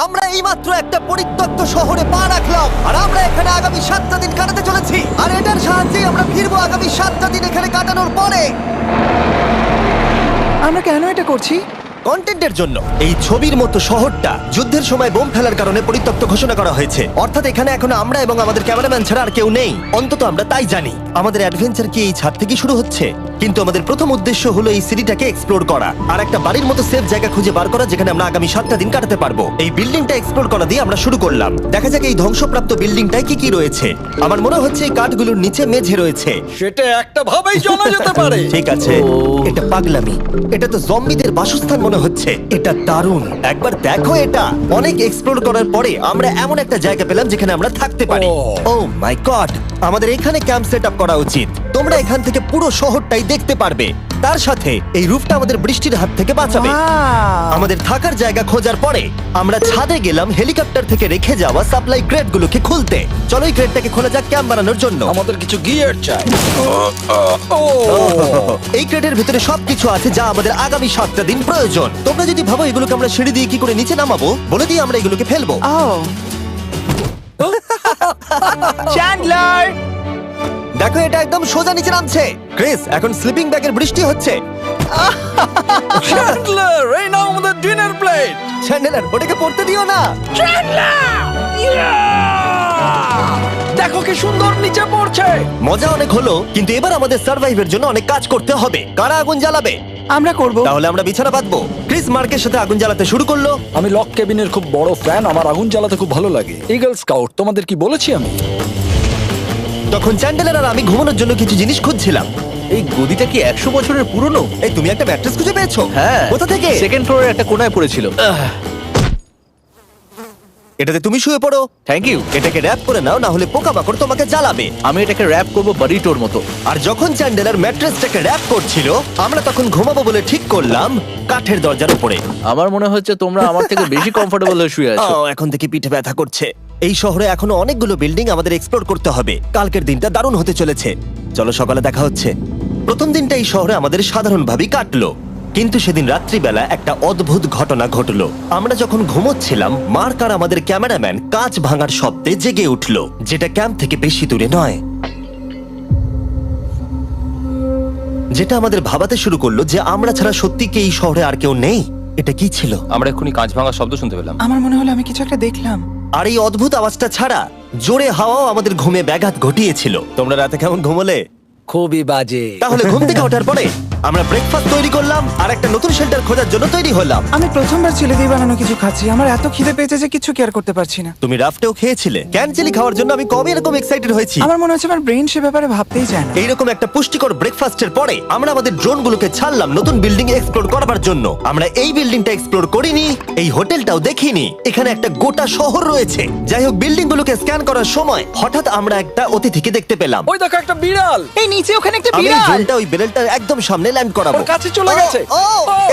আমরা এইমাত্র একটা পরিত্যক্ত শহরে পা রাখলাম আর আমরা এখানে আগামী 7টা দিন কাটাতে চলেছি আর এটার সাহায্যে আমরা ফিরবো আগামী 7টা দিন এখানে কাটানোর পরে। আমরা কেন এটা করছি? কন্টেন্টের জন্য। এই ছবির মতো শহরটা যুদ্ধের সময় বোম ফেলার কারণে পরিত্যক্ত ঘোষণা করা হয়েছে, অর্থাৎ এখানে এখন আমরা এবং আমাদের ক্যামেরাম্যান ছাড়া আর কেউ নেই। অন্তত আমরা তাই জানি। আমাদের অ্যাডভেঞ্চার কি এই ছাদ থেকে শুরু হচ্ছে? কিন্তু আমাদের প্রথম উদ্দেশ্য হলো এই সিটিটাকে এক্সপ্লোর করা আর একটা বাড়ির মতো সেফ জায়গা খুঁজে বার করা যেখানে আমরা আগামী 7টা দিন কাটাতে পারবো। এই বিল্ডিংটা এক্সপ্লোর করা দিয়ে আমরা শুরু করলাম। দেখা যাক এই ধ্বংসপ্রাপ্ত বিল্ডিংটায় কি কি রয়েছে। আমার মনে হচ্ছে এই কাঠগুলোর নিচে মেঝে রয়েছে। সেটা একটা ভাবেই জানা যেতে পারে। ঠিক আছে, এটা পাগলামি। এটা তো জম্বিদের বাসস্থান মনে হচ্ছে। এটা দারুণ, একবার দেখো এটা। অনেক এক্সপ্লোর করার পরে আমরা এমন একটা জায়গা পেলাম যেখানে আমরা থাকতে পারি। ও মাই গড, আমাদের এখানে ক্যাম্প সেট আপ করা উচিত। তোমরা এখান থেকে পুরো শহরটাই দেখতে পারবে। তার সাথে এই রুফটা আমাদের বৃষ্টির হাত থেকে বাঁচাবে। Wow! আমাদের থাকার জায়গা খোঁজার পরে আমরা ছাদে গেলাম হেলিকপ্টার থেকে রেখে যাওয়া সাপ্লাই ক্রেটগুলোকে খুলতে। চলো এই ক্রেটটাকে খোলা যাক ক্যাম্প বানানোর জন্য। আমাদের কিছু গিয়ার চাই। এই ক্রেটের ভিতরে সবকিছু আছে যা আমাদের আগামী 7টা দিন প্রয়োজন। তোমরা যদি ভাবো এগুলোকে আমরা সিঁড়ি দিয়ে কি করে নিচে নামাবো, বলে দিয়ে আমরা এগুলোকে ফেলবো। Oh! চ্যান্ডলার! দেখো এটা একদম সোজা নিচে নামছে। ক্রিস, এখন স্লিপিং ব্যাগের বৃষ্টি হচ্ছে। চ্যান্ডলার, এই নাও আমাদের ডিনার প্লেট। চ্যান্ডেলার, ওটাকে পড়তে দিও না। দেখো কি সুন্দর নিচে পড়ছে। মজা অনেক হলো, কিন্তু এবার আমাদের সার্ভাইভের জন্য অনেক কাজ করতে হবে। কারা আগুন জ্বালাবে? আমরা করব। তাহলে আমরা বিছানা বাঁধবো। ক্রিস মার্কের সাথে আগুন জ্বালাতে শুরু করলো। আমি লক কেবিনের খুব বড় ফ্যান, আমার আগুন জ্বালাতে খুব ভালো লাগে। ইগল স্কাউট, তোমাদের কি বলেছি আমি? তখন চ্যান্ডেলার আর আমি ঘুমানোর জন্য কিছু জিনিস খুঁজছিলাম। এই গদিটা কি 100 বছরের পুরনো? এই তুমি একটা ম্যাট্রেস খুঁজে পেয়েছো? হ্যাঁ। কোথা থেকে? সেকেন্ড ফ্লোরের একটা কোণায় পড়েছিল। এটাতে তুমি শুয়ে পড়ো। Thank you. এটাকে র‍্যাপ করে নাও, না হলে পোকামাকড় তোমাকে জ্বালাবে। আমি এটাকে র‍্যাপ করব বারিটোর মতো। আর যখন চ্যান্ডেলার ম্যাট্রেসটাকে র‍্যাপ করছিল, আমরা তখন ঘুমাবো বলে ঠিক করলাম কাঠের দরজার উপরে। আমার মনে হচ্ছে তোমরা আমার থেকে বেশি কমফোর্টেবল হয়ে শুয়ে আছো। এখন থেকে পিঠে ব্যথা করছে। এই শহরে এখনো অনেকগুলো বিল্ডিং আমাদের এক্সপ্লোর করতে হবে। কালকের দিনটা দারুণ হতে চলেছে। চলো সকালে দেখা হচ্ছে। প্রথম দিনটা এই শহরে আমাদের সাধারণভাবেই কাটলো, কিন্তু সেদিন রাত্রিবেলা একটা অদ্ভুত ঘটনা ঘটলো। আমরা যখন ঘুমোচ্ছিলাম, মার্ক আর আমাদের ক্যামেরাম্যান কাঁচ ভাঙার শব্দে জেগে উঠলো, যেটা ক্যাম্প থেকে বেশি দূরে নয়। যেটা আমাদের ভাবাতে শুরু করলো যে আমরা ছাড়া সত্যি কি এই শহরে আর কেউ নেই। এটা কি ছিল? আমরা এক্ষুনি কাঁচ ভাঙার শব্দ শুনতে পেলাম। আমার মনে হলো আমি কিছু একটা দেখলাম। আর এই অদ্ভুত আওয়াজটা ছাড়া জোরে হাওয়াও আমাদের ঘুমে ব্যাঘাত ঘটিয়েছিল। তোমরা রাতে কেমন ঘুমোলে? খুবই বাজে। তাহলে ঘুম থেকে ওঠার পরে আমরা ব্রেকফাস্ট তৈরি করলাম আর একটা নতুন শেল্টার খোঁজার জন্য তৈরি হলাম। আমি প্রথমবার ছেলে দিয়ে বানানো কিছু খাচ্ছি। আমার এত খিদে পেয়েছে যে কিছু কেয়ার করতে পারছি না। তুমি রাফটেও খেয়েছিলে। ক্যানচেলি খাওয়ার জন্য আমি কবে এরকম এক্সাইটেড হয়েছি। আমার মনে হচ্ছে আমার ব্রেন সে ব্যাপারে ভাবতেই চায় না। এইরকম একটা পুষ্টিকর ব্রেকফাস্টের পরে আমরা আমাদের ড্রোনগুলোকে ছাড়লাম নতুন বিল্ডিং এক্সপ্লোর করার জন্য। আমরা এই বিল্ডিংটা এক্সপ্লোর করিনি, এই হোটেলটাও দেখিনি। এখানে একটা গোটা শহর রয়েছে। যাই হোক, বিল্ডিংগুলোকে স্ক্যান করার সময় হঠাৎ আমরা একটা অতিথিকে দেখতে পেলাম। ওই দেখো একটা বিড়াল। এই নিচে ওখানে একটা আমি এই বিড়াল। ড্রোনটা ওই বেলটার একদম সামনে ল্যান্ড করাবো। ওর কাছে চলে গেছে।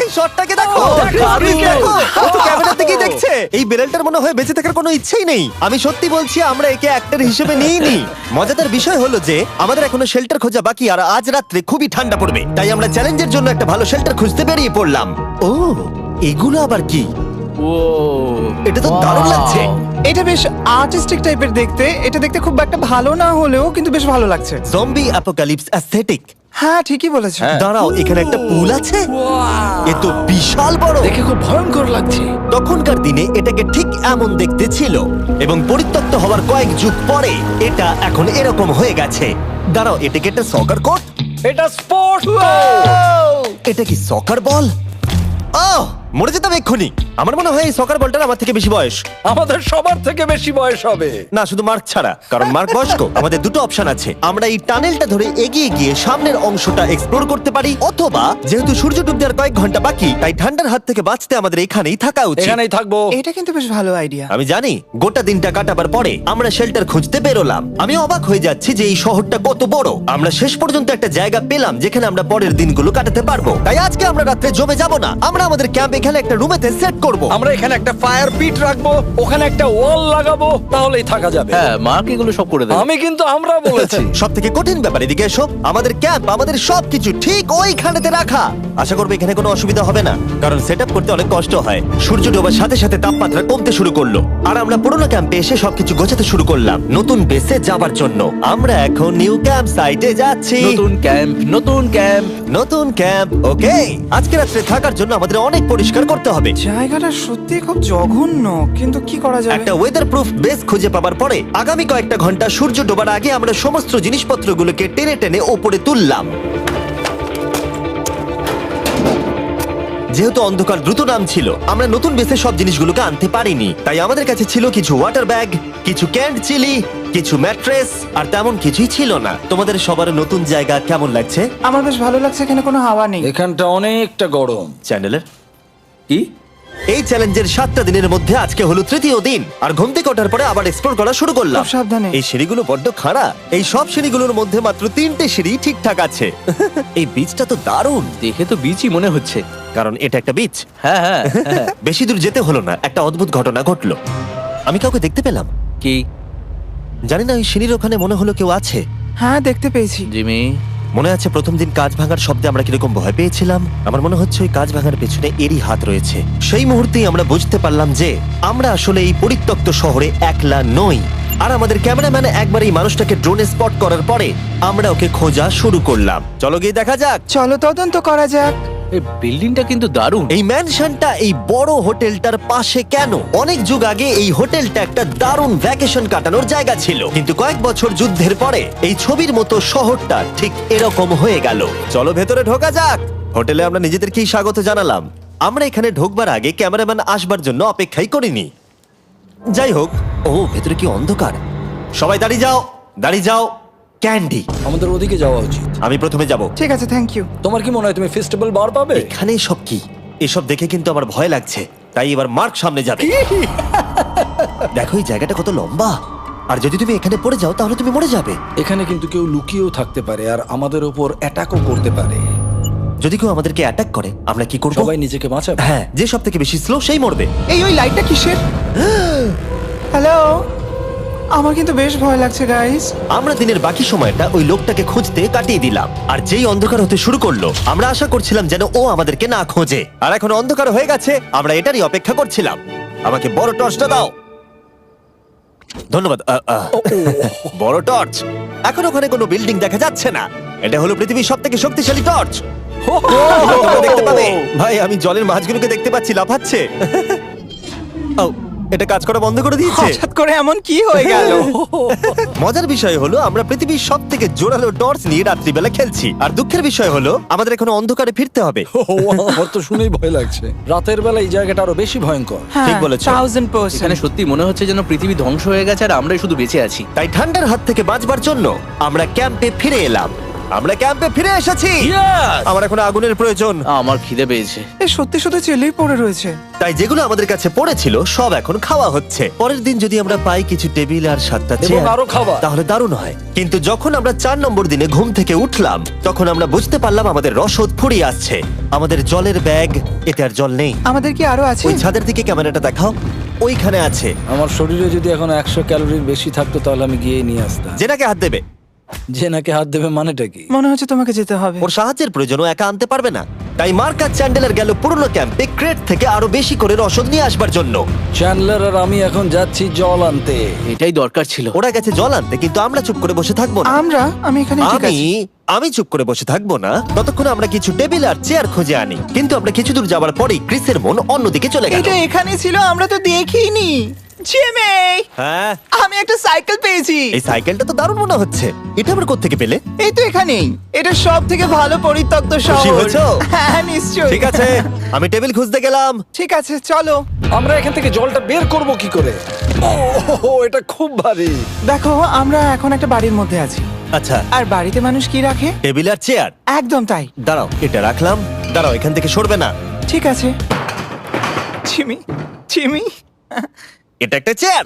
এই শটটাকে দেখো। দারুণ। দেখো, ও তো ক্যামেরা থেকেই দেখছে। এই বেলটার মনে হয় বেঁচে থাকার কোনো ইচ্ছেই নেই। আমি সত্যি বলছি, আমরা একে অ্যাক্টর হিসেবে নিইনি। মজাদার বিষয় হলো যে আমাদের এখনো শেল্টার খোঁজা বাকি, আর আজ রাত্রে খুবই ঠান্ডা পড়বে। তাই আমরা চ্যালেঞ্জের জন্য একটা ভালো শেল্টার খুঁজতে বেরিয়ে পড়লাম। ও, এগুলো আবার কি? ও, এটা তো দারুণ লাগছে। এটা বেশ আর্টিস্টিক টাইপের দেখতে। এটা দেখতে খুব একটা ভালো না হলেও কিন্তু বেশ ভালো লাগছে। Zombie apocalypse aesthetic. হ্যাঁ, ঠিকই বলেছো। দাঁড়াও, এখানে একটা পুল আছে। এ তো বিশাল বড়। দেখে খুব ভয়ঙ্কর লাগছে। তখনকার দিনে এটাকে ঠিক এমন দেখতে ছিল, এবং পরিত্যক্ত হওয়ার কয়েক যুগ পরে এটা এখন এরকম হয়ে গেছে। দাঁড়াও, এটাকে একটা সকার কোর্ট। এটা স্পোর্টস। এটা কি সকার বল? আহ, মরে যেতাম এক্ষুনি। আমার মনে হয় এই সকার বলটার আমার থেকে বেশি বয়স। আমাদের সবার থেকে বেশি বয়স হবে। না, শুধু মার্ক ছাড়া, কারণ মার্ক বয়স্ক। আমাদের দুটো অপশন আছে। আমরা এই টানেলটা ধরে এগিয়ে গিয়ে সামনের অংশটা এক্সপ্লোর করতে পারি, অথবা যেহেতু সূর্য ডুবতে আর কয়েক ঘন্টা বাকি, তাই ঠান্ডার হাত থেকে বাঁচতে আমাদের এখানেই থাকা উচিত। এখানেই থাকবো। এটা কিন্তু বেশ ভালো আইডিয়া। আমি জানি। গোটা দিনটা কাটাবার পরে আমরা শেল্টার খুঁজতে বেরোলাম। আমি অবাক হয়ে যাচ্ছি যে এই শহরটা কত বড়। আমরা শেষ পর্যন্ত একটা জায়গা পেলাম যেখানে আমরা পরের দিনগুলো কাটাতে পারবো। তাই আজকে আমরা রাত্রে জমে যাব না। আমরা আমাদের ক্যাম্প এখানে একটা রুমেতে সেট করব। আমরা এখানে একটা ফায়ার পিট রাখবো, ওখানে একটা ওয়াল লাগাবো, তাহলেই থাকা যাবে। হ্যাঁ মার্ক এগুলো সব করে দেবে। আমি কিন্তু আমরা বলেছি। সব থেকে কঠিন ব্যাপার, এদিকে এসো। আমাদের ক্যাম্প, আমাদের সবকিছু ঠিক ওইখানেতে রাখা। আশা করবো এখানে কোনো অসুবিধা হবে না, কারণ সেটআপ করতে অনেক কষ্ট হয়। সূর্য ডোবার সাথে সাথে তাপমাত্রা কমতে শুরু করলো, আর আমরা পুরোনো ক্যাম্পে এসে সবকিছু গোছাতে শুরু করলাম নতুন বেসে যাবার জন্য। আমরা এখন নিউ ক্যাম্প সাইটে যাচ্ছি। নতুন ক্যাম্প, নতুন ক্যাম্প। নতুন ক্যাম্প, ওকে। আজকে রাত্রে থাকার জন্য আমাদের অনেক পরিষ্কার করতে হবে। জায়গাটা সত্যি খুব জঘন্য, কিন্তু কি করা যাবে? একটা ওয়েদার প্রুফ বেস খুঁজে পাবার পরে আগামী কয়েকটা ঘন্টা সূর্য ডোবার আগে আমরা সমস্ত জিনিসপত্রগুলোকে টেনে টেনে ওপরে তুললাম। যেহেতু অন্ধকার দ্রুত নামছিল, আমরা নতুন বেসে সব জিনিসগুলোকে আনতে পারিনি, তাই আমাদের কাছে ছিল কিছু ওয়াটার ব্যাগ, কিছু ক্যান্ড চিলি, কিছু ম্যাট্রেস, আর তেমন কিছুই ছিল না। তোমাদের সবার নতুন জায়গা কেমন লাগছে? আমার বেশ ভালো লাগছে, এখানে কোনো হাওয়া নেই। এখানটা অনেকটা গরম। চ্যানেলের কি? এই চ্যালেঞ্জের 7টা দিনের মধ্যে আজকে হলো তৃতীয় দিন, আর ঘুম থেকে ওঠার পরে আবার এক্সপ্লোর করা শুরু করলাম। খুব সাবধানে। এই সিঁড়িগুলো বড্ড খাড়া। এই সব সিঁড়িগুলোর মধ্যে মাত্র 3টে সিঁড়ি ঠিকঠাক আছে। এই বীজটা তো দারুণ, দেখে তো বিচই মনে হচ্ছে। কারণ এটা একটা বীজ। হ্যাঁ হ্যাঁ হ্যাঁ। বেশি দূর যেতে হলো না, একটা অদ্ভুত ঘটনা ঘটলো। আমি কাউকে দেখতে পেলাম, কি? জানি না, ওই সিঁড়ির ওখানে মনে হলো কেউ আছে। হ্যাঁ, দেখতে পেয়েছি। জিমি, মনে আছে প্রথম দিন কাঁচ ভাঙার শব্দে আমরা কিরকম ভয় পেয়েছিলাম? আমার মনে হচ্ছে ওই কাঁচ ভাঙার পেছনে এরই হাত রয়েছে। সেই মুহূর্তেই আমরা বুঝতে পারলাম যে আমরা আসলে এই পরিত্যক্ত শহরে একলা নই। আর আমাদের ক্যামেরাম্যান একবার এই মানুষটাকে ড্রোনে স্পট করার পরে আমরা ওকে খোঁজা শুরু করলাম। চলো গিয়ে দেখা যাক। চলো তদন্ত করা যাক। এই বিল্ডিংটা কিন্তু দারুণ। এই ম্যানশনটা এই বড় হোটেলটার পাশে কেন? অনেক যুগ আগে এই হোটেলটা একটা দারুণ ভ্যাকেশন কাটানোর জায়গা ছিল, কিন্তু কয়েক বছর যুদ্ধের পরে এই ছবির মতো শহরটা ঠিক এরকম হয়ে গেল। চলো ভেতরে ঢোকা যাক। হোটেলে আমরা নিজেদেরকেই স্বাগত জানালাম। আমরা এখানে ঢোকবার আগে ক্যামেরাম্যান আসবার জন্য অপেক্ষাই করিনি। যাই হোক, ও ভেতরে কি অন্ধকার। সবাই দাঁড়িয়ে যাও, দাঁড়িয়ে যাও। ক্যান্ডি, আমাদের ওদিকে যাওয়া উচিত। আমি প্রথমে যাব। ঠিক আছে, থ্যাংক ইউ। তোমার কি মনে হয় তুমি ফেস্টিভ্যাল বার পাবে? এখানে সব কি? এসব দেখে কিন্তু আমার ভয় লাগছে, তাই এবার মার্ক সামনে যাবে। দেখো এই জায়গাটা কত লম্বা, আর যদি তুমি এখানে পড়ে যাও তাহলে তুমি মরে যাবে। এখানে কিন্তু কেউ লুকিয়েও থাকতে পারে আর আমাদের উপর অ্যাটাকও করতে পারে। যদি কেউ আমাদেরকে অ্যাটাক করে আমরা কি করব? সবাই নিজেকে বাঁচাবে। হ্যাঁ, যে সব থেকে বেশি স্লো সেই মরবে। ওই লাইটটা কিসের? হ্যালো, আমার কিন্তু বেশ ভয় লাগছে গাইস। আমরা দিনের বাকি সময়টা ওই লোকটাকে খুঁজতে কাটিয়ে দিলাম, আর যেই অন্ধকার হতে শুরু করলো আমরা আশা করছিলাম যেন ও আমাদেরকে না খোঁজে। আর এখন অন্ধকার হয়ে গেছে, আমরা এটারই অপেক্ষা করছিলাম। আমাকে বড় টর্চটা দাও। ধন্যবাদ। বড় টর্চ। এখন ওখানে কোনো বিল্ডিং দেখা যাচ্ছে না। এটা হলো পৃথিবীর সবথেকে শক্তিশালী টর্চ। তোমরা দেখতে পাবে। ভাই, আমি জলের মাছগুলোকে দেখতে পাচ্ছি লাফাচ্ছে। ও, এটা কাজ করা বন্ধ করে দিয়েছে। হঠাৎ করে এমন কি হয়ে গেল? মজার বিষয় হলো আমরা পৃথিবীর সব থেকে জোরালো টর্চ নিয়ে রাত্রিবেলা খেলছি, আর দুঃখের বিষয় হলো আমাদের এখন অন্ধকারে ফিরতে হবে। আমার তো শুনেই ভয় লাগছে। রাতের বেলা এই জায়গাটা আরো বেশি ভয়ঙ্কর। ঠিক বলেছো। 1000%। এখানে সত্যি মনে হচ্ছে যেন পৃথিবী ধ্বংস হয়ে গেছে আর আমরাই শুধু বেঁচে আছি। তাই ঠান্ডার হাত থেকে বাঁচবার জন্য আমরা ক্যাম্পে ফিরে এলাম। আমরা ক্যাম্পে ফিরে এসেছি। আমার এখন আগুনের প্রয়োজন। আমার খিদে পেয়েছে। এ সত্যি সত্যি চেলেই পড়ে রয়েছে। তাই যেগুলো আমাদের কাছে পড়েছিল সব এখন খাওয়া হচ্ছে। পরের দিন যদি আমরা পাই কিছু টেবিল আর 7টা এবং চেয়ার আরো খাবার। তাহলে দারুণ হয়। কিন্তু যখন আমরা 4 নম্বর দিনে ঘুম থেকে উঠলাম তখন আমরা বুঝতে পারলাম আমাদের রসদ ফুরিয়ে আসছে। আমাদের জলের ব্যাগ, এতে আর জল নেই। আমাদের কি আরো আছে? ওই ছাদের দিকে ক্যামেরাটা দেখাও, ওইখানে আছে। আমার শরীরে যদি এখন 100 ক্যালোরির বেশি থাকতো তাহলে আমি গিয়ে নিয়ে আসতাম। জেনাকে হাত দেবে। যে নাকি হাত দেবে মানেটা কি? মনে হচ্ছে তোমাকে যেতে হবে। ওর সাহায্যের প্রয়োজন, ও একা আনতে পারবে না। তাই মার্ক আর চ্যান্ডেলার গেল পুরনো ক্যাম্পে ক্রেট থেকে আরো বেশি করে রসদ নিয়ে আসবার জন্য। চ্যান্ডলার আর আমি এখন যাচ্ছি জল আনতে। এটাই দরকার ছিল। ওরা গেছে জল আনতে, কিন্তু আমরা চুপ করে বসে থাকবো না। আমি এখানে ঠিক আছি। আমি চুপ করে বসে থাকবো না ততক্ষণ আমরা কিছু টেবিল আর চেয়ার খুঁজে আনি। কিন্তু আমরা কিছু দূর যাবার পরেই ক্রিসের মন অন্যদিকে চলে গেল। এটা এখানে ছিল, আমরা তো দেখিনি। জিমি, হ্যাঁ, আমি একটা সাইকেল পেয়েছি। এই সাইকেলটা তো দারুণ মনে হচ্ছে। এটা আমরা কোত্থেকে পেলে? এই তো এখানেই। এটা সব থেকে ভালো পরিত্যক্ত খুশি শহর। হয়েছো? হ্যাঁ, নিশ্চয়ই। ঠিক আছে, আমি টেবিল খুঁজতে গেলাম। ঠিক আছে, চলো। আমরা এখান থেকে জলটা বের করব কি করে? ও, এটা খুব ভারী। দেখো, আমরা এখন একটা বাড়ির মধ্যে আছি। আচ্ছা, আর বাড়িতে মানুষ কি রাখে? টেবিল আর চেয়ার। একদম তাই। দাঁড়াও, এটা রাখলাম। দাঁড়াও, এখান থেকে সরবে না। ঠিক আছে। চিমি, চিমি, এটা একটা চেয়ার।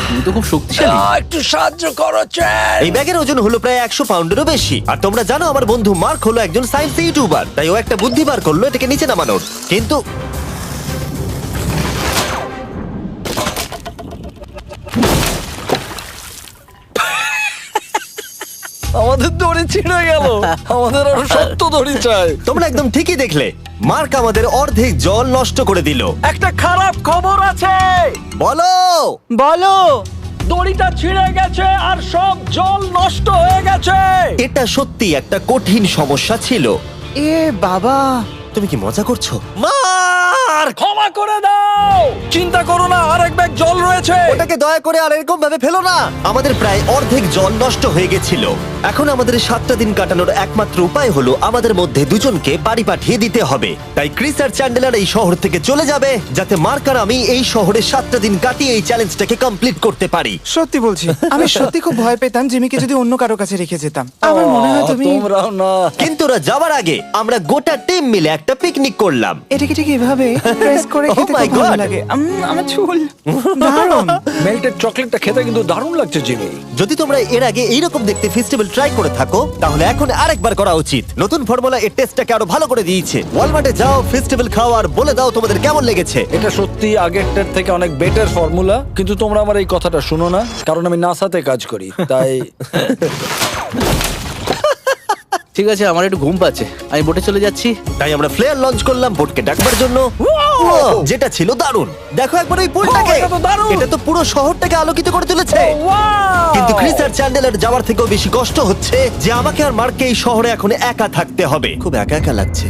তুমি তো খুব শক্তিশালী। একটু সাহায্য করো চ্যান। এই ব্যাগের ওজন হলো প্রায় 100 পাউন্ডেরও বেশি। আর তোমরা জানো আমার বন্ধু মার্ক হলো একজন সায়েন্স ইউটিউবার, তাই ও একটা বুদ্ধি বার করলো এটাকে নিচে নামানোর। কিন্তু আমাদের দড়ি ছিঁড়ে গেল। আমাদের আরো শক্ত দড়ি চাই। তোমরা একদম ঠিকই দেখলে, মার্ক আমাদের অর্ধেক জল নষ্ট করে দিল। একটা খারাপ খবর আছে, বলো। বলো। দড়িটা ছিঁড়ে গেছে আর সব জল নষ্ট হয়ে গেছে। এটা সত্যি একটা কঠিন সমস্যা ছিল। এ বাবা। তুমি কি মজা করছো? মার্ক, ক্ষমা করে দাও। চিন্তা করো না, আরেক ব্যাগ জল রয়েছে। ওটাকে দয়া করে আর এরকম ভাবে ফেলো না। আমাদের প্রায় অর্ধেক জল নষ্ট হয়ে গেছিল। এখন আমাদের 7টা দিন কাটানোর একমাত্র উপায় হলো আমাদের মধ্যে দুজনকে বাড়ি পাঠিয়ে দিতে হবে। তাই ক্রিস আর চ্যান্ডেলার এই শহর থেকে চলে যাবে, যাতে মার্ক আর আমি এই শহরে 7টা দিন কাটিয়ে এই চ্যালেঞ্জটাকে কমপ্লিট করতে পারি। সত্যি বলছি, আমি সত্যি খুব ভয় পেতাম জিমিকে যদি অন্য কারো কাছে রেখে যেতাম। আমার মনে হয় তুমি তোমরাও না। কিন্তু ওরা যাওয়ার আগে আমরা গোটা টিম মিলে একটা পিকনিক করলাম। এটাকে ঠিক এভাবে প্রেস করে Oh খেতে my খুব ভালো God! লাগে। আমার চুল দারুণ। মেল্টেড চকলেটটা খেতে কিন্তু দারুণ লাগছে জিমি। যদি তোমরা এর আগে এইরকম দেখতে ফেস্টিভ্যাল ট্রাই করে থাকো, তাহলে এখন আরেকবার করা উচিত। নতুন ফর্মুলা এর টেস্টটাকে আরো ভালো করে দিয়েছে। ওয়ালমার্টে যাও, ফেস্টিভ্যাল খাও আর বলে দাও তোমাদের কেমন লেগেছে। এটা সত্যি আগেরটার থেকে অনেক বেটার ফর্মুলা, কিন্তু তোমরা আমার এই কথাটা শুনো না, কারণ আমি নাসাতে কাজ করি, তাই। ঠিক আছে, আমার একটু ঘুম পাচ্ছে, আমি বোটে চলে যাচ্ছি। তাই আমরা ফ্লেয়ার লঞ্চ করলাম বোটকে ডাকবার জন্য, যেটা ছিল দারুণ। দেখো একবার ওই পুলটাকে, এটা তো দারুণ! এটা তো পুরো শহরটাকে আলোকিত করে তুলেছে। কিন্তু ক্রিস আর চ্যান্ডেলার যাওয়ার থেকেও বেশি কষ্ট হচ্ছে যে আমাকে আর মার্ককে এই শহরে এখন একা থাকতে হবে। খুব একা একা লাগছে।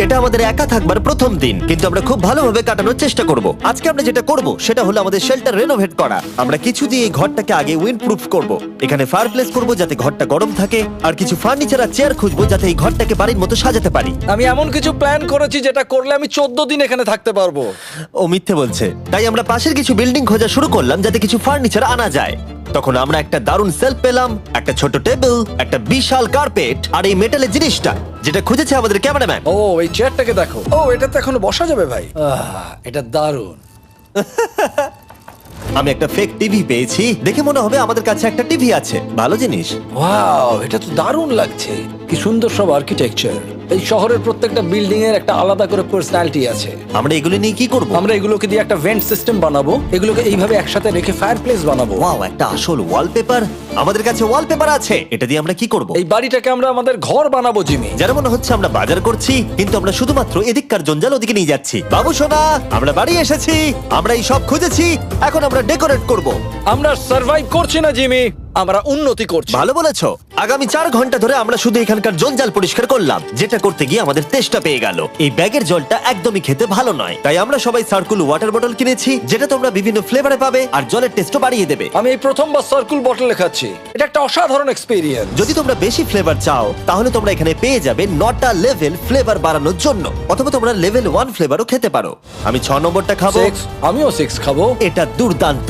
এটা আমাদের একা থাকবার প্রথম দিন, কিন্তু আমরা খুব ভালোভাবে কাটানোর চেষ্টা করব। আজকে আমরা যেটা করব সেটা হলো আমাদের শেল্টার রেনোভেট করা। আমরা কিছু দিয়ে এই ঘরটাকে আগে উইন্ড প্রুফ করব। এখানে ফায়ারপ্লেস করব যাতে ঘরটা গরম থাকে, আর কিছু ফার্নিচার আর চেয়ার খুঁজবো যাতে এই ঘরটাকে বাড়ির মতো সাজাতে পারি। আমি এমন কিছু প্ল্যান করেছি যেটা করলে আমি 14 দিন এখানে থাকতে পারবো। ও মিথ্যে বলছে। তাই আমরা পাশের কিছু বিল্ডিং খোঁজা শুরু করলাম যাতে কিছু ফার্নিচার আনা যায়। তখন আমরা একটা দারুণ সেলফ পেলাম, একটা ছোট টেবিল, একটা বিশাল কার্পেট আর এই মেটালের জিনিসটা যেটা খুঁজেছে আমাদের ক্যামেরাম্যান। ও এই চেয়ারটাকে দেখো। ও এটাতে এখনো বসা যাবে ভাই। এটা দারুণ। আমি একটা ফেক টিভি পেয়েছি, দেখে মনে হবে আমাদের কাছে একটা টিভি আছে। ভালো জিনিস। ওয়াও, এটা তো দারুণ লাগছে। কি সুন্দর সব আর্কিটেকচার। এই শহরের প্রত্যেকটা বিল্ডিং এর একটা আলাদা করে পার্সোনালিটি আছে। আমরা এগুলো নিয়ে কি করব? আমরা এগুলোকে দিয়ে একটা ভেন্ট সিস্টেম বানাবো, এগুলোকে এইভাবে একসাথে রেখে ফায়ারপ্লেস বানাবো। ওয়াও, একটা আসল ওয়ালপেপার। আমাদের কাছে ওয়ালপেপার আছে। এটা দিয়ে আমরা কি করব? এই বাড়িটাকে আমরা আমাদের ঘর বানাবো জিমি। যারা মনে হচ্ছে আমরা বাজার করছি, কিন্তু আমরা শুধুমাত্র এদিককার জঞ্জাল ওদিকে নিয়ে যাচ্ছি। বাবু সোনা, আমরা বাড়ি এসেছি। আমরা এই সব খুঁজেছি, এখন আমরা ডেকোরেট করব। আমরা সার্ভাইভ করছি না জিমি, আমরা উন্নতি করছি। ভালো বলেছো। আগামী 4 ঘন্টা ধরে আমরা শুধু এখানকার জঞ্জাল পরিষ্কার করলাম, যেটা করতে গিয়ে আমাদের তেষ্টা পেয়ে গেল। এই ব্যাগের জলটা একদমই খেতে ভালো নয়, তাই আমরা সবাই সার্কুল ওয়াটার বটল কিনেছি, যেটা তোমরা বিভিন্ন ফ্লেভারে পাবে আর জলের টেস্টও বাড়িয়ে দেবে। আমি এই প্রথমবার সার্কুল বটলে খাচ্ছি, এটা একটা অসাধারণ এক্সপেরিয়েন্স। যদি তোমরা বেশি ফ্লেভার চাও, তাহলে তোমরা এখানে পেয়ে যাবে 9টা লেভেল ফ্লেভার বাড়ানোর জন্য, অথবা তোমরা লেভেল 1 ফ্লেভারও খেতে পারো। আমি 6 নম্বরটা খাবো। আমিও 6 খাবো। এটা দুর্দান্ত।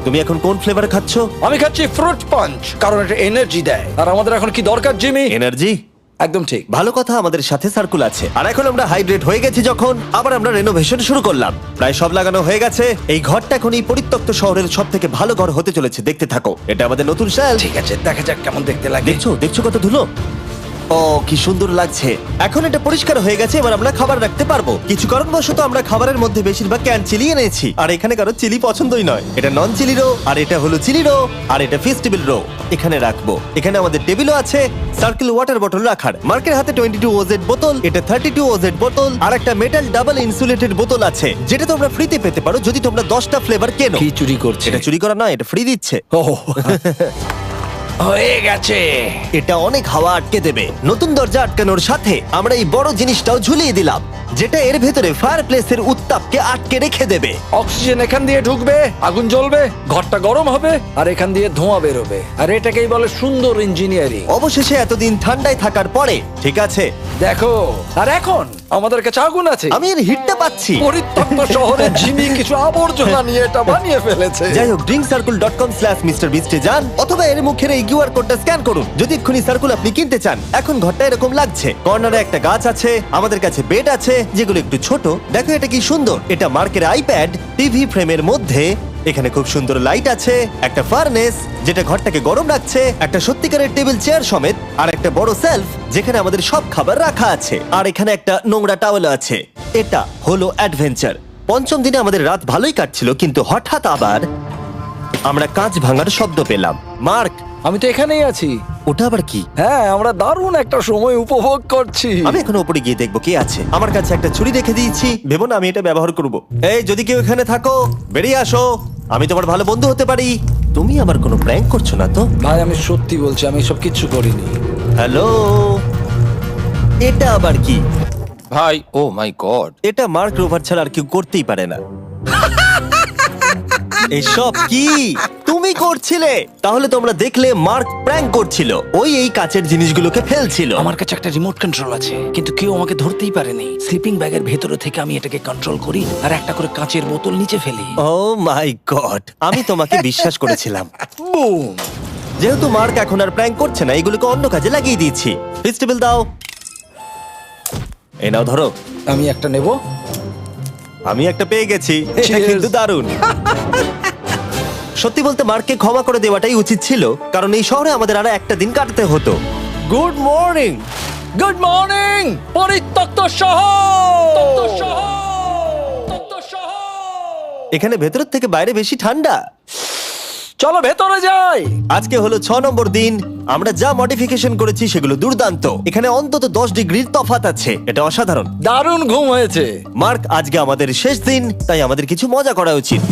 তুমি এখন কোন ফ্লেভার খাচ্ছ? আমি খাচ্ছি ফ্রুট পাঞ্চ, কারণ এটা এনার্জি দেয়। আর আমাদের এখন কি দরকার জিমি? এনার্জি। একদম ঠিক। ভালো কথা, আমাদের সাথে সার্কুল আছে। আর এখন আমরা হাইড্রেট হয়ে গেছি যখন, আবার আমরা রেনোভেশন শুরু করলাম। প্রায় সব লাগানো হয়ে গেছে। এই ঘরটা এখন এই পরিত্যক্ত শহরের সব থেকে ভালো ঘর হতে চলেছে। দেখতে থাকো, এটা আমাদের নতুন শেল। ঠিক আছে, দেখা যাক কেমন দেখতে লাগে। দেখছো দেখছো কত ধুলো। ও কি সুন্দর লাগছে। এখন এটা পরিষ্কার হয়ে গেছে, এবার আমরা খাবার রাখতে পারবো। কিছু কারণবশত আমরা খাবারের মধ্যে বেশিরভাগ ক্যান চিলি এনেছি, আর এখানে কারো চিলি পছন্দই নয়। এটা নন চিলি রো, আর এটা হলো চিলি রো, আর এটা ফেস্টিভ্যাল রো। এখানে রাখবো। এখানে আমাদের টেবিলও আছে, সার্কেল ওয়াটার বটল রাখার। মার্কের হাতে 22 ওজেড বোতল, এটা 32 ওজেড বোতল, আর একটা মেটাল ডাবল ইনসুলেটেড বোতল আছে, যেটা তোমরা ফ্রিতে পেতে পারো যদি তোমরা 10টা ফ্লেভার কেনো। কি চুরি করছে? এটা চুরি করা নয়, এটা ফ্রি দিচ্ছে। ও হয়ে গেছে। এটা অনেক হাওয়া আটকে দেবে। নতুন দরজা আটকানোর সাথে আমরা এই বড় জিনিসটাও ঝুলিয়ে দিলাম, যেটা এর ভেতরে ফায়ারপ্লেসের উত্তাপকে আটকে রেখে দেবে। অক্সিজেন এখান দিয়ে ঢুকবে, আগুন জ্বলবে, ঘরটা গরম হবে, আর এখান দিয়ে ধোঁয়া বেরোবে। আর এটাকেই বলে সুন্দর ইঞ্জিনিয়ারিং। অবশেষে এতদিন ঠান্ডায় থাকার পরে ঠিক আছে। দেখো, আর এখন আমাদের কাছে আগুন আছে। আমি এর হিটটা পাচ্ছি। পরিত্যক্ত শহরে জিমি কিছু আবর্জনা নিয়ে এটা বানিয়ে ফেলেছে। যাই হোক, drinkcircle.com/MrBeast এ যান, অথবা এর মুখের এই কিউআর কোডটা স্ক্যান করুন যদি এক্ষুনি সার্কুল আপনি কিনতে চান। এখন ঘরটা এরকম লাগছে। কর্নারে একটা গাছ আছে, আমাদের কাছে বেড আছে, যেগুলো একটু ছোট। দেখো এটা কি সুন্দর, এটা মার্কের আইপ্যাড টিভি ফ্রেমের মধ্যে। এখানে খুব সুন্দর লাইট আছে, একটা ফার্নেস যেটা ঘরটাকে গরম রাখছে, একটা সত্যিকারের টেবিল চেয়ার সমেত, আর একটা বড় সেলফ যেখানে আমাদের সব খাবার রাখা আছে, আর এখানে একটা নোংরা টাওয়েল আছে। এটা হলো অ্যাডভেঞ্চার। পঞ্চম দিনে আমাদের রাত ভালোই কাটছিল, কিন্তু হঠাৎ আবার আমরা কাঁচ ভাঙার শব্দ পেলাম। মার্ক, আমি তো এখানেই আছি। ওটা আবার কি? হ্যাঁ, আমরা দারুণ একটা সময় উপভোগ করছি। আমি এখন উপরে গিয়ে দেখবো কি আছে। আমার কাছে একটা ছুরি রেখে দিয়েছি, ভেবো না আমি এটা ব্যবহার করব। এই, যদি কেউ এখানে থাকো বেরিয়ে আসো, আমি তোমার ভালো বন্ধু হতে পারি। তুমি আমার কোনো প্র্যাঙ্ক করছো না তো? ভাই, আমি সত্যি বলছি, আমি সব কিচ্ছু করিনি। হ্যালো, এটা আবার কি? ভাই, ও মাই গড। এটা মার্ক রোভার ছাড়া আর কেউ করতেই পারে না। এসব কি তুমি করছিলে? তাহলে তোমরা দেখলে মার্ক প্র্যাঙ্ক করছিল। ওই এই কাচের জিনিসগুলোকে ফেলছিল। আমার কাছে একটা রিমোট কন্ট্রোল আছে, কিন্তু কেউ আমাকে ধরতেই পারেনি। স্লিপিং ব্যাগের ভেতরে থেকে আমি এটাকে কন্ট্রোল করি আর একটা করে কাঁচের বোতল নিচে ফেলি। ও মাই গড, আমি তোমাকে বিশ্বাস করেছিলাম। বুম! যেহেতু মার্ক এখন আর প্র্যাঙ্ক করছে না, এগুলোকে অন্য কাজে লাগিয়ে দিয়েছি। ফেস্টিভ্যাল দাও। এই নাও, ধরো। আমি একটা নেব। আমি একটা পেয়ে গেছি। এটা Cheers! কিন্তু দারুণ। সত্যি বলতে মার্ককে ক্ষমা করে দেওয়াটাই উচিত ছিল, কারণ এই শহরে আমাদের আরো একটা দিন কাটাতে হতো। Good morning. গুড মর্নিং, পরিত্যক্ত শহর। এখানে ভেতরের থেকে বাইরে বেশি ঠান্ডা। চলো ভেতরে যাই। আজকে হলো 6 নম্বর দিন। আমরা যা মডিফিকেশন করেছি সেগুলো দুর্দান্ত। এখানে অন্তত 10 ডিগ্রির তফাৎ আছে, এটা অসাধারণ। দারুণ ঘুম হয়েছে। মার্ক, আজকে আমাদের শেষ দিন, তাই আমাদের কিছু মজা করা উচিত।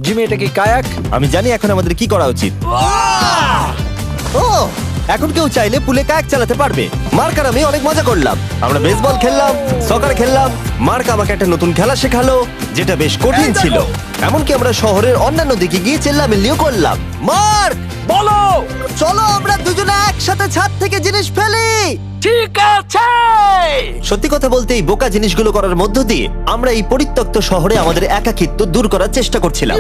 জিমি, এটা কি কায়াক? আমি জানি এখন আমাদের কি করা উচিত। ও, এখন কেউ চাইলে পুলে কায়াক চালাতে পারবে। মার্ক আর আমি অনেক মজা করলাম। আমরা বেসবল খেললাম, সকার খেললাম। মার্ক আমাকে একটা নতুন খেলা শেখালো, যেটা বেশ কঠিন ছিল। এমনকি আমরা শহরের অন্যান্য দিকে গিয়ে চেল্লামিল্লিও করলাম। মার্ক, বলো। চলো আমরা দুজনে একসাথে ছাদ থেকে জিনিস ফেলি। ঠিক আছে। সত্যি কথা বলতে, এই বোকা জিনিসগুলো করার মধ্য দিয়ে আমরা এই পরিত্যক্ত শহরে আমাদের একাকিত্ব দূর করার চেষ্টা করছিলাম।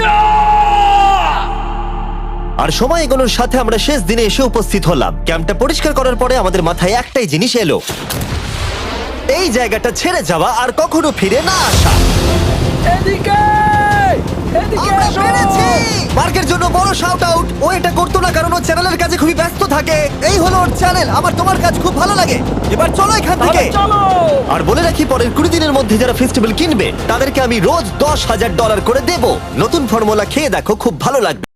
আর সময় এগোনোর সাথে আমরা শেষ দিনে এসে উপস্থিত হলাম। ক্যাম্পটা পরিষ্কার করার পরে আমাদের মাথায় একটাই জিনিস এলো, এই জায়গাটা ছেড়ে যাওয়া আর কখনো ফিরে না আসা। এদিকে, এদিকে আমরা এসো। পেরেছি! মার্কের জন্য বড় শাউট আউট। ও এটা করতো না কারণ ও চ্যানেলের কাছে খুবই ব্যস্ত থাকে। এই হলো ওর চ্যানেল। আমার তোমার কাজ খুব ভালো লাগে। এবার চলো এখান থেকে। তাহলে চলো। আর বলে রাখি, পরের 20 দিনের মধ্যে যারা ফেস্টিভ্যাল কিনবে তাদেরকে আমি রোজ $10,000 করে দেব। নতুন ফর্মুলা খেয়ে দেখো, খুব ভালো লাগবে।